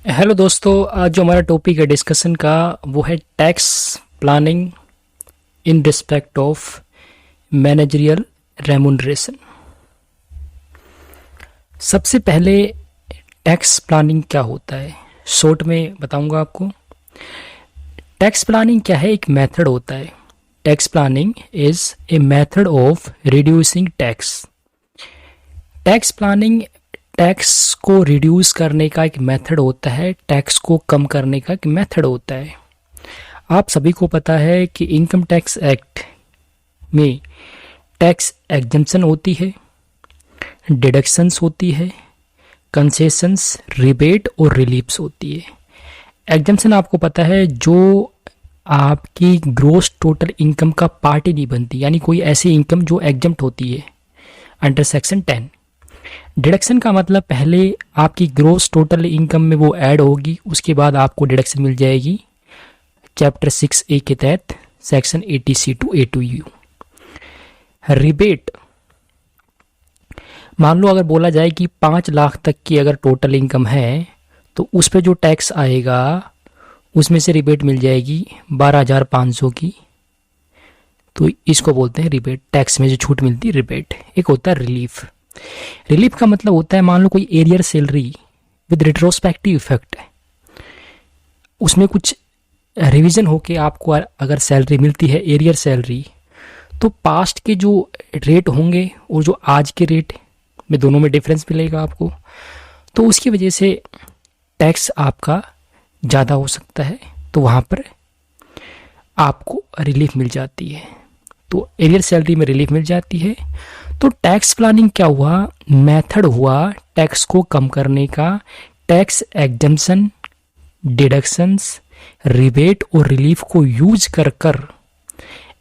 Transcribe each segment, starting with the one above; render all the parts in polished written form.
Hello दोस्तों, आज जो हमारा टॉपिक है डिस्कशन का वो है tax planning in respect of managerial remuneration. सबसे पहले टैक्स प्लानिंग क्या होता है शॉर्ट में बताऊंगा आपको। टैक्स प्लानिंग क्या है? एक मेथड होता है। Tax planning is a method of reducing tax. Tax planning tax को रिड्यूस करने का एक मेथड होता है, टैक्स को कम करने का एक मेथड होता है। आप सभी को पता है कि इनकम टैक्स एक्ट में टैक्स एग्जम्पशन होती है, डिडक्शंस होती है, कंसेशंस, रिबेट और रिलीफ्स होती है। एग्जम्पशन आपको पता है जो आपकी ग्रोस टोटल इनकम का पार्ट ही नहीं बनती, यानी कोई ऐसी इनकम जो एग्जम्प्ट होती है अंडर सेक्शन 10। डिडक्शन का मतलब पहले आपकी ग्रोस टोटल इनकम में वो ऐड होगी, उसके बाद आपको डिडक्शन मिल जाएगी चैप्टर 6A के तहत section 80C to A2U। Rebate, मान लो अगर बोला जाए कि 5 लाख तक की अगर टोटल इनकम है तो उस पे जो टैक्स आएगा उसमें से रिबेट मिल जाएगी 12,500 की, तो इसको बोलते हैं रिबेट। टैक्स में जो छूट मिलती है रिबेट। एक होता है रिलीफ। रिलीफ का मतलब होता है मान लो कोई arrear salary with retrospective effect है, उसमें कुछ रिवीजन होके आपको अगर सैलरी मिलती है एरियर सैलरी, तो पास्ट के जो रेट होंगे और जो आज के रेट में दोनों में डिफरेंस मिलेगा आपको, तो उसकी वजह से टैक्स आपका ज़्यादा हो सकता है, तो वहाँ पर आपको रिलीफ मिल जाती है। तो एरियर सैलरी में रिलीफ मिल जाती है। तो टैक्स प्लानिंग क्या हुआ? मेथड हुआ टैक्स को कम करने का। टैक्स एग्जम्पशन, डिडक्शंस, रिबेट और रिलीफ को यूज कर कर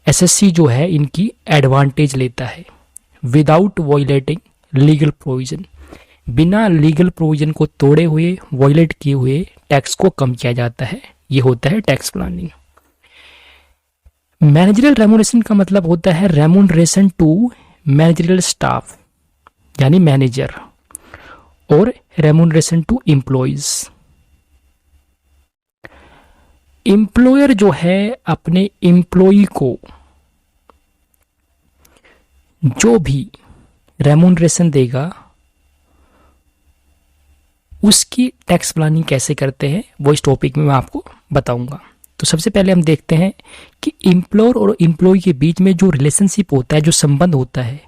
एसएससी जो है इनकी एडवांटेज लेता है विदाउट वॉयलेटिंग लीगल प्रोविजन। बिना लीगल प्रोविजन को तोड़े हुए, वॉयलेट किए हुए टैक्स को कम किया जाता है। ये होता है टैक्स प्लानिंग। मैनेजरियल रेमुनरेशन का मतलब होता है रेमुनरेशन टू मैनेजरियल स्टाफ यानी मैनेजर, और रेमुनरेशन टू एम्प्लॉइज। एम्प्लॉयर जो है अपने एम्प्लॉई को जो भी रेमुनरेशन देगा उसकी टैक्स प्लानिंग कैसे करते हैं वो इस टॉपिक में मैं आपको बताऊंगा। तो सबसे पहले हम देखते हैं कि एम्प्लॉयर और एम्प्लॉय के बीच में जो रिलेशनशिप होता है, जो संबंध होता है,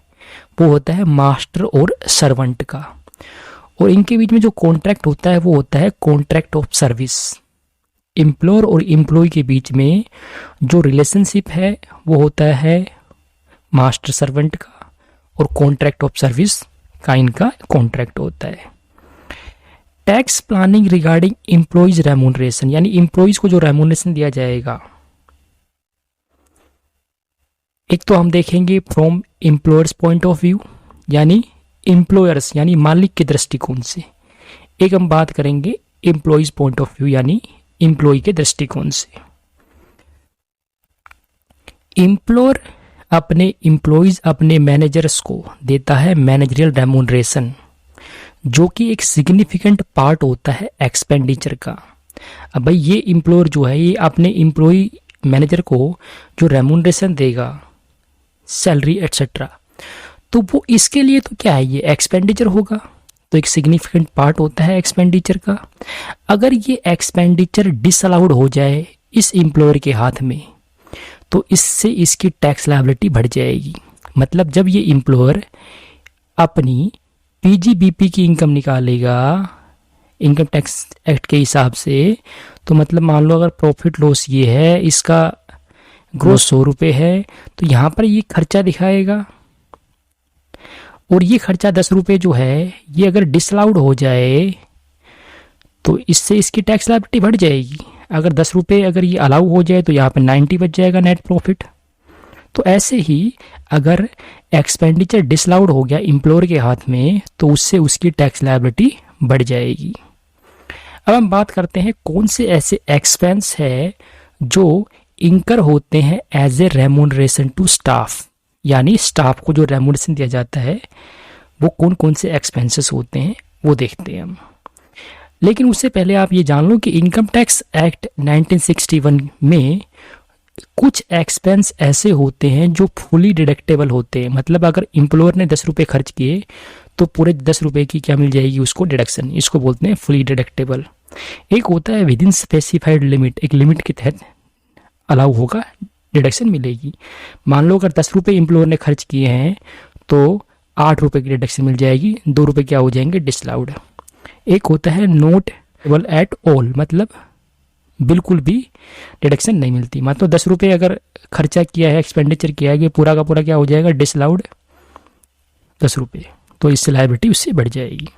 वो होता है मास्टर और सर्वेंट का। और इनके बीच में जो कॉन्ट्रैक्ट होता है वो होता है कॉन्ट्रैक्ट ऑफ सर्विस। एम्प्लॉयर और एम्प्लॉय के बीच में जो रिलेशनशिप है वो होता है मास्टर सर्वेंट का, और कॉन्ट्रैक्ट ऑफ सर्विस का इनका कॉन्ट्रैक्ट होता है। Tax planning regarding employees remuneration, यानी एम्प्लॉइज को जो रेमुनरेशन दिया जाएगा, एक तो हम देखेंगे from employers point of view यानी एम्प्लॉयर्स यानी मालिक के दृष्टिकोण से। एक हम बात करेंगे एम्प्लॉइज पॉइंट ऑफ व्यू यानी एम्प्लॉय के दृष्टिकोण से। एम्प्लॉयर अपने एम्प्लॉइज, अपने मैनेजर्स को देता है मैनेजरियल रेमुनरेशन, जो कि एक सिग्निफिकेंट पार्ट होता है एक्सपेंडिचर का। अब भाई ये एम्प्लॉयर जो है ये अपने एम्प्लॉय मैनेजर को जो रेमुनरेशन देगा, सैलरी एटसेट्रा, तो वो इसके लिए तो क्या है, ये एक्सपेंडिचर होगा, तो एक सिग्निफिकेंट पार्ट होता है एक्सपेंडिचर का। अगर ये एक्सपेंडिचर डिसअलाउड हो जाए इस एम्प्लॉयर के हाथ में, तो इससे इसकी टैक्स लायबिलिटी बढ़ जाएगी। मतलब जब ये एम्प्लॉयर अपनी पीजीबीपी की इनकम निकालेगा इनकम टैक्स एक्ट के हिसाब से, तो मतलब मान लो अगर प्रॉफिट लॉस ये है, इसका ग्रोस 100 रुपये है, तो यहाँ पर ये खर्चा दिखाएगा, और ये खर्चा 10 रुपये जो है ये अगर डिसअलाउड हो जाए तो इससे इसकी टैक्स लायबिलिटी बढ़ जाएगी। अगर 10 रुपये अगर ये अलाउ हो जाए तो यहाँ पर 90 बच जाएगा नेट प्रॉफिट। तो ऐसे ही अगर एक्सपेंडिचर डिसअलाउड हो गया एम्प्लॉयर के हाथ में, तो उससे उसकी टैक्स लायबिलिटी बढ़ जाएगी। अब हम बात करते हैं कौन से ऐसे एक्सपेंस है जो इंकर होते हैं as a remuneration to staff, यानी स्टाफ को जो रेमुनरेशन दिया जाता है वो कौन कौन से एक्सपेंसेस होते हैं वो देखते हैं हम। लेकिन उससे पहले आप ये जान लो कि इनकम टैक्स एक्ट 1961 में कुछ एक्सपेंस ऐसे होते हैं जो फुली डिडक्टेबल होते हैं। मतलब अगर एम्प्लॉयर ने 10 रुपये खर्च किए तो पूरे 10 रुपये की क्या मिल जाएगी उसको, डिडक्शन। इसको बोलते हैं फुली डिडक्टेबल। एक होता है विद इन स्पेसिफाइड लिमिट, एक लिमिट के तहत अलाउ होगा, डिडक्शन मिलेगी। मान लो अगर 10 रुपये एम्प्लॉयर ने खर्च किए हैं तो 8 रुपये की डिडक्शन मिल जाएगी, 2 रुपये क्या हो जाएंगे, डिसलाउड। एक होता है नॉट एबल एट ऑल, मतलब बिल्कुल भी डिडक्शन नहीं मिलती। मतलब 10 रुपये अगर खर्चा किया है, एक्सपेंडिचर किया है, कि पूरा का पूरा क्या हो जाएगा, डिसलाउड 10 रुपये, तो इससे लायबिलिटी उससे बढ़ जाएगी।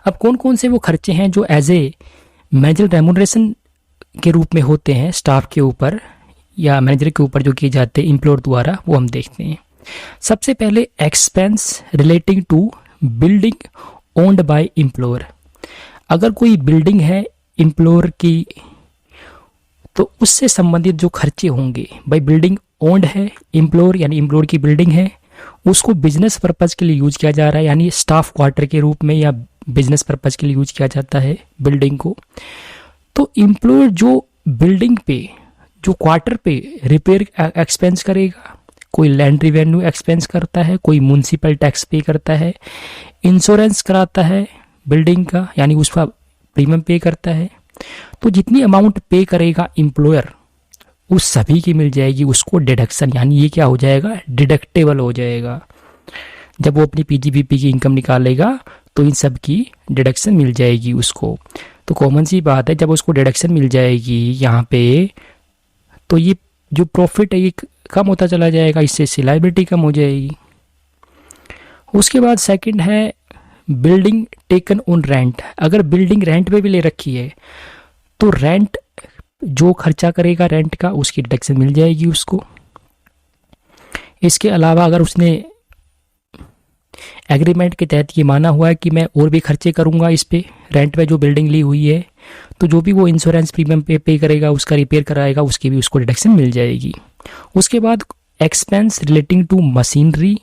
अब कौन कौन से वो खर्चे हैं जो एज ए मैनेजर रेम्यूनरेशन के रूप में होते हैं स्टाफ के ऊपर या मैनेजर के ऊपर जो किए जाते हैं एम्प्लॉयर द्वारा, वो हम देखते हैं। सबसे पहले expense relating to building owned by employer. अगर कोई बिल्डिंग है एम्प्लॉयर की तो उससे संबंधित जो खर्चे होंगे, भाई बिल्डिंग ओन्ड है एम्प्लॉयर यानी एम्प्लॉयर की बिल्डिंग है, उसको बिजनेस पर्पज के लिए यूज किया जा रहा है, यानी स्टाफ क्वार्टर के रूप में या बिजनेस पर्पज के लिए यूज किया जाता है बिल्डिंग को। तो एम्प्लॉयर जो बिल्डिंग पे, जो क्वार्टर पे रिपेयर एक्सपेंस करेगा, कोई लैंड रिवेन्यू एक्सपेंस करता है, कोई म्युनिसिपल टैक्स पे करता है, इंश्योरेंस कराता है बिल्डिंग का यानी उसका प्रीमियम पे करता है, तो जितनी अमाउंट पे करेगा एम्प्लॉयर उस सभी की मिल जाएगी उसको डिडक्शन, यानी ये क्या हो जाएगा, डिडक्टेबल हो जाएगा। जब वो अपनी पीजीबीपी की इनकम निकालेगा तो इन सब की डिडक्शन मिल जाएगी उसको। तो कॉमन सी बात है, जब उसको डिडक्शन मिल जाएगी यहाँ पे तो ये जो प्रॉफिट है ये कम होता चला जाएगा, इससे लायबिलिटी कम हो जाएगी। उसके बाद सेकंड है बिल्डिंग टेकन ऑन रेंट। अगर बिल्डिंग रेंट पे भी ले रखी है तो रेंट जो खर्चा करेगा रेंट का उसकी डिडक्शन मिल जाएगी उसको। इसके अलावा अगर उसने एग्रीमेंट के तहत ये माना हुआ है कि मैं और भी खर्चे करूंगा इस पे, रेंट पे जो बिल्डिंग ली हुई है, तो जो भी वो इंश्योरेंस प्रीमियम पे करेगा, उसका रिपेयर कराएगा, उसकी भी उसको डिडक्शन मिल जाएगी। उसके बाद expense relating to machinery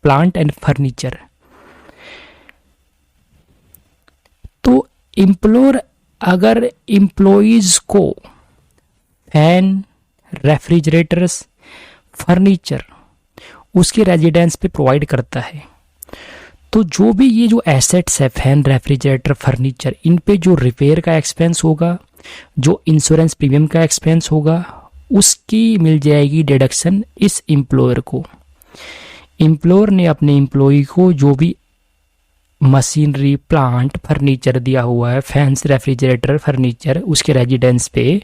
plant and furniture. तो एम्प्लॉयर अगर एम्प्लॉइज को फैन, रेफ्रिजरेटर्स, फर्नीचर उसके रेजिडेंस पे प्रोवाइड करता है, तो जो भी ये जो एसेट्स है फैन, रेफ्रिजरेटर, फर्नीचर, इन पे जो रिपेयर का एक्सपेंस होगा, जो इंश्योरेंस प्रीमियम का एक्सपेंस होगा, उसकी मिल जाएगी डिडक्शन इस एम्प्लॉयर को। एम्प्लॉयर ने अपने एम्प्लॉय को जो भी मशीनरी, प्लांट, फर्नीचर दिया हुआ है, फैंस, रेफ्रिजरेटर, फर्नीचर उसके रेजिडेंस पे,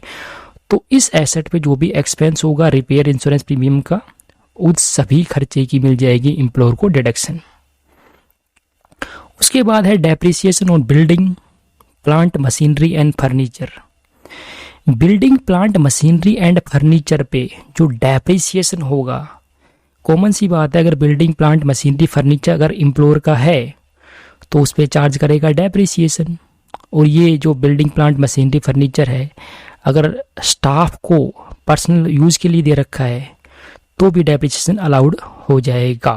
तो इस एसेट पे जो भी एक्सपेंस होगा रिपेयर, इंश्योरेंस प्रीमियम का, उस सभी खर्चे की मिल जाएगी एम्प्लॉयर को डिडक्शन। उसके बाद है depreciation on building, plant, machinery and furniture. Building, plant, machinery and furniture पे जो डेप्रिसिएशन होगा, कॉमन सी बात है, अगर बिल्डिंग, प्लांट, मशीनरी, फर्नीचर अगर एम्प्लॉयर का है तो उस पर चार्ज करेगा डेप्रिसिएशन। और ये जो बिल्डिंग, प्लांट, मशीनरी, फर्नीचर है, अगर स्टाफ को पर्सनल यूज के लिए दे रखा है तो भी डेप्रिसिएशन अलाउड हो जाएगा।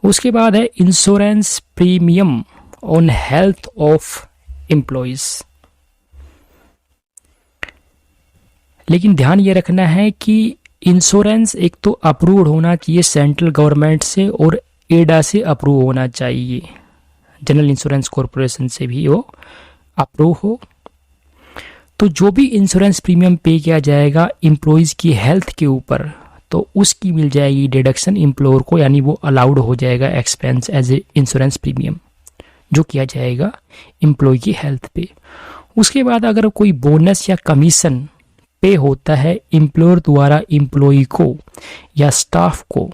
उसके बाद है insurance premium on health of employees. लेकिन ध्यान ये रखना है कि इंश्योरेंस एक तो अप्रूव्ड होना चाहिए सेंट्रल गवर्नमेंट से और एडा से अप्रूव होना चाहिए, जनरल इंश्योरेंस कॉरपोरेशन से भी वो अप्रूव हो। तो जो भी इंश्योरेंस प्रीमियम पे किया जाएगा एम्प्लॉइज की हेल्थ के ऊपर, तो उसकी मिल जाएगी डिडक्शन एम्प्लॉयर को, यानी वो अलाउड हो जाएगा expense as a insurance premium जो किया जाएगा एम्प्लॉय की हेल्थ पे। उसके बाद अगर कोई बोनस या कमीशन पे होता है एम्प्लॉयर द्वारा एम्प्लॉय को या स्टाफ को,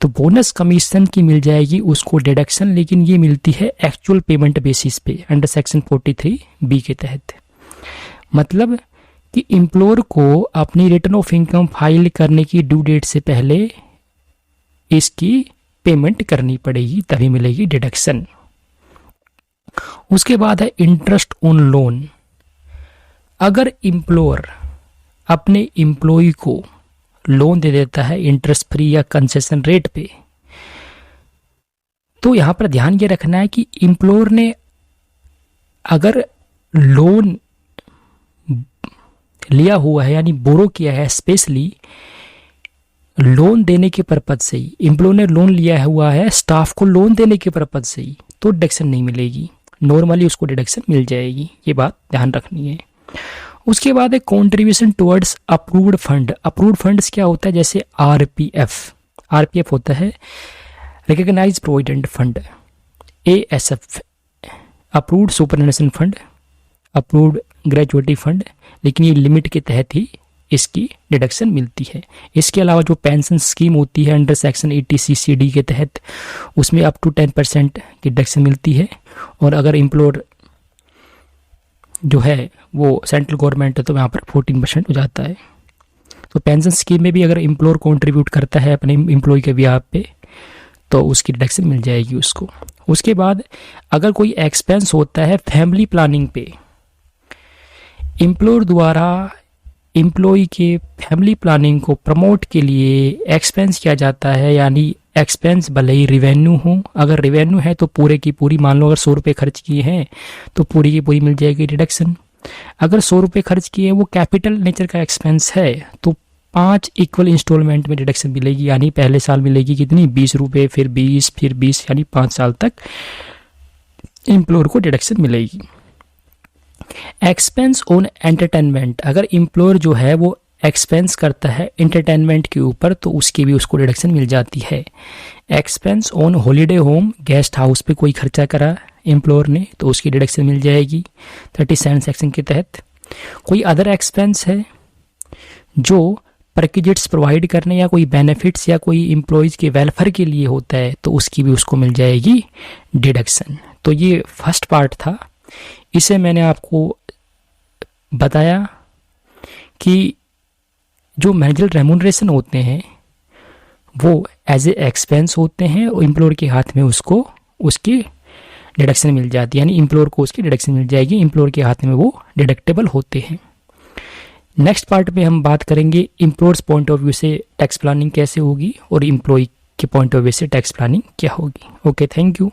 तो बोनस कमीशन की मिल जाएगी उसको डिडक्शन, लेकिन ये मिलती है एक्चुअल पेमेंट बेसिस पे अंडर सेक्शन 43B के तहत। मतलब कि एम्प्लॉयर को अपनी रिटर्न ऑफ इनकम फाइल करने की ड्यू डेट से पहले इसकी पेमेंट करनी पड़ेगी, तभी मिलेगी डिडक्शन। उसके बाद है इंटरेस्ट ऑन लोन। अगर एम्प्लॉयर अपने एम्प्लॉय को लोन दे देता है इंटरेस्ट फ्री या कंसेशन रेट पे, तो यहाँ पर ध्यान ये रखना है कि एम्प्लॉयर ने अगर लोन लिया हुआ है यानी बोरो किया है, स्पेशली लोन देने के पर्पज से ही, एम्प्लॉयर ने लोन लिया हुआ है स्टाफ को लोन देने के पर्पज से ही, तो डिडक्शन नहीं मिलेगी, नॉर्मली उसको डिडक्शन मिल जाएगी। ये बात ध्यान रखनी है। उसके बाद है contribution towards approved fund. Approved funds क्या होता है, जैसे आरपीएफ, आरपीएफ होता है recognise provident fund, ASF approved superannuation fund, approved gratuity fund, लेकिन ये लिमिट के तहत ही इसकी डिडक्शन मिलती है। इसके अलावा जो पेंशन स्कीम होती है अंडर सेक्शन 80CCD के तहत, उसमें अप टू 10% की डिडक्शन मिलती है। और अगर एम्प्लॉयर जो है वो सेंट्रल गवर्नमेंट है तो यहाँ पर 14% हो जाता है। तो पेंशन स्कीम में भी अगर एम्प्लॉयर कॉन्ट्रीब्यूट करता है अपने एम्प्लॉय के बिहाफ पे तो उसकी डिडक्शन मिल जाएगी उसको। उसके बाद अगर कोई एक्सपेंस होता है फैमिली प्लानिंग पे, एम्प्लॉयर द्वारा एम्प्लॉय के फैमिली प्लानिंग को प्रमोट के लिए एक्सपेंस किया जाता है, यानी एक्सपेंस भले ही रिवेन्यू हो, अगर रिवेन्यू है तो पूरे की पूरी, मान लो अगर 100 रुपये खर्च किए हैं तो पूरी की पूरी मिल जाएगी डिडक्शन। अगर 100 रुपये खर्च किए वो कैपिटल नेचर का एक्सपेंस है तो 5 इक्वल इंस्टॉलमेंट में डिडक्शन मिलेगी, यानी पहले साल मिलेगी कितनी, 20 रुपये, फिर 20, फिर 20, यानी 5 साल तक एम्प्लॉयर को डिडक्शन मिलेगी। एक्सपेंस ऑन एंटरटेनमेंट, अगर एम्प्लॉयर जो है वो एक्सपेंस करता है एंटरटेनमेंट के ऊपर तो उसकी भी उसको डिडक्शन मिल जाती है। Expense on holiday home, guest house पे कोई खर्चा करा एम्प्लॉयर ने तो उसकी डिडक्शन मिल जाएगी 37 सेक्शन के तहत। कोई अदर एक्सपेंस है जो प्रिक्विजिट्स प्रोवाइड करने या कोई बेनिफिट्स या कोई एम्प्लॉयज़ के वेलफेयर के लिए होता है तो उसकी भी उसको मिल जाएगी डिडक्शन। तो ये फर्स्ट पार्ट था, इसे मैंने आपको बताया कि जो मैनेजरल रेम्यूनरेशन होते हैं वो एज ए एक्सपेंस होते हैं और एम्प्लॉयर के हाथ में उसको उसकी डिडक्शन मिल जाती है, यानी एम्प्लॉयर को उसकी डिडक्शन मिल जाएगी, एम्प्लॉयर के हाथ में वो डिडक्टेबल होते हैं। नेक्स्ट पार्ट में हम बात करेंगे एम्प्लॉयर्स पॉइंट ऑफ व्यू से टैक्स प्लानिंग कैसे होगी और एम्प्लॉय के पॉइंट ऑफ व्यू से टैक्स प्लानिंग क्या होगी। Okay, thank you.